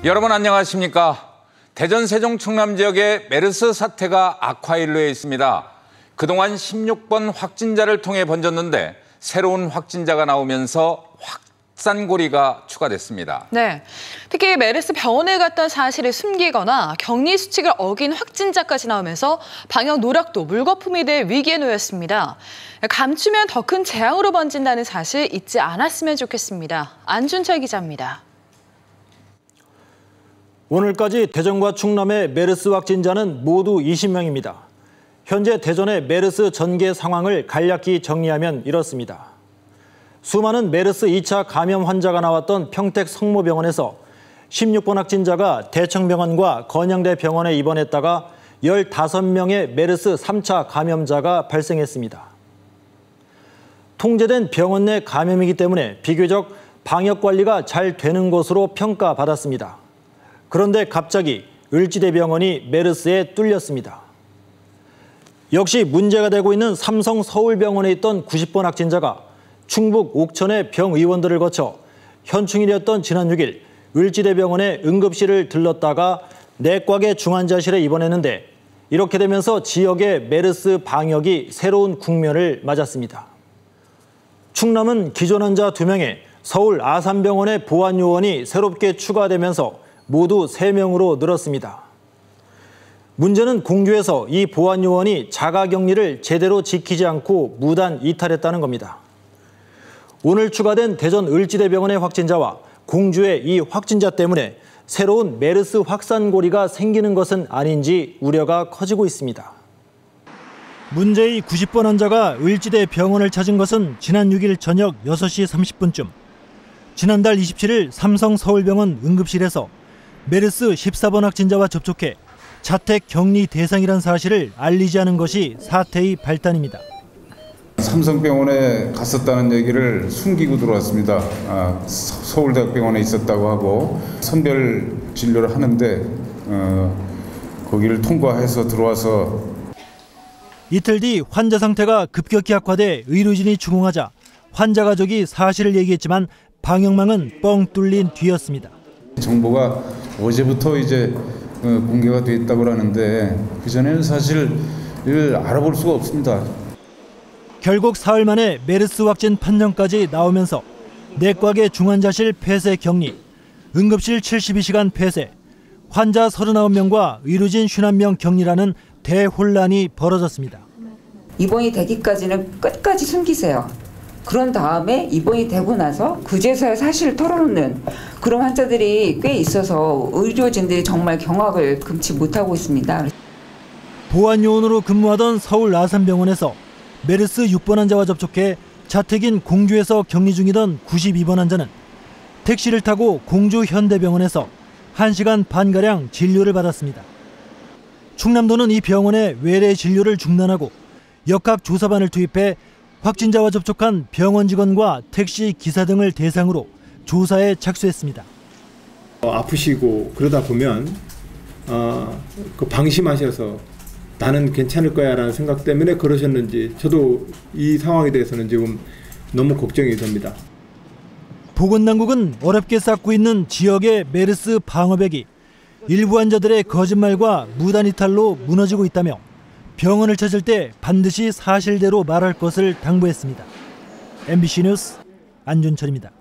여러분 안녕하십니까? 대전 세종 충남 지역의 메르스 사태가 악화일로에 있습니다. 그동안 16번 확진자를 통해 번졌는데 새로운 확진자가 나오면서 확산고리가 추가됐습니다. 네, 특히 메르스 병원에 갔던 사실을 숨기거나 격리 수칙을 어긴 확진자까지 나오면서 방역 노력도 물거품이 될 위기에 놓였습니다. 감추면 더 큰 재앙으로 번진다는 사실 잊지 않았으면 좋겠습니다. 안준철 기자입니다. 오늘까지 대전과 충남의 메르스 확진자는 모두 20명입니다. 현재 대전의 메르스 전개 상황을 간략히 정리하면 이렇습니다. 수많은 메르스 2차 감염 환자가 나왔던 평택 성모병원에서 16번 확진자가 대청병원과 건양대 병원에 입원했다가 15명의 메르스 3차 감염자가 발생했습니다. 통제된 병원 내 감염이기 때문에 비교적 방역 관리가 잘 되는 것으로 평가받았습니다. 그런데 갑자기 을지대병원이 메르스에 뚫렸습니다. 역시 문제가 되고 있는 삼성 서울병원에 있던 90번 확진자가 충북 옥천의 병의원들을 거쳐 현충일이었던 지난 6일 을지대병원의 응급실을 들렀다가 내과계 중환자실에 입원했는데 이렇게 되면서 지역의 메르스 방역이 새로운 국면을 맞았습니다. 충남은 기존 환자 2명에 서울 아산병원의 보안요원이 새롭게 추가되면서 모두 3명으로 늘었습니다. 문제는 공주에서 이 보안요원이 자가격리를 제대로 지키지 않고 무단 이탈했다는 겁니다. 오늘 추가된 대전 을지대병원의 확진자와 공주의 이 확진자 때문에 새로운 메르스 확산고리가 생기는 것은 아닌지 우려가 커지고 있습니다. 문제의 90번 환자가 을지대병원을 찾은 것은 지난 6일 저녁 6시 30분쯤. 지난달 27일 삼성 서울병원 응급실에서 메르스 14번 확진자와 접촉해 자택 격리 대상이란 사실을 알리지 않은 것이 사태의 발단입니다. 삼성병원에 갔었다는 얘기를 숨기고 들어왔습니다. 서울대학병원에 있었다고 하고 선별 진료를 하는데 거기를 통과해서 들어와서 이틀 뒤 환자 상태가 급격히 악화돼 의료진이 추궁하자 환자 가족이 사실을 얘기했지만 방역망은 뻥 뚫린 뒤였습니다. 정보가 어제부터 이제 공개가 돼 있다고 하는데 그전에는 사실 알아볼 수가 없습니다. 결국 사흘 만에 메르스 확진 판정까지 나오면서 내과계 중환자실 폐쇄 격리, 응급실 72시간 폐쇄, 환자 39명과 의료진 51명 격리라는 대혼란이 벌어졌습니다. 입원이 되기까지는 끝까지 숨기세요. 그런 다음에 입원이 되고 나서 그제서야 사실을 털어놓는 그런 환자들이 꽤 있어서 의료진들이 정말 경악을 금치 못하고 있습니다. 보안요원으로 근무하던 서울 아산병원에서 메르스 6번 환자와 접촉해 자택인 공주에서 격리 중이던 92번 환자는 택시를 타고 공주 현대병원에서 1시간 반가량 진료를 받았습니다. 충남도는 이 병원의 외래 진료를 중단하고 역학조사반을 투입해 확진자와 접촉한 병원 직원과 택시 기사 등을 대상으로 조사에 착수했습니다. 아프시고 그러다 보면 방심하셔서 나는 괜찮을 거야 라는 생각 때문에 그러셨는지 저도 이 상황에 대해서는 지금 너무 걱정이 됩니다. 보건당국은 어렵게 쌓고 있는 지역의 메르스 방어벽이 일부 환자들의 거짓말과 무단 이탈로 무너지고 있다며 병원을 찾을 때 반드시 사실대로 말할 것을 당부했습니다. MBC 뉴스 안준철입니다.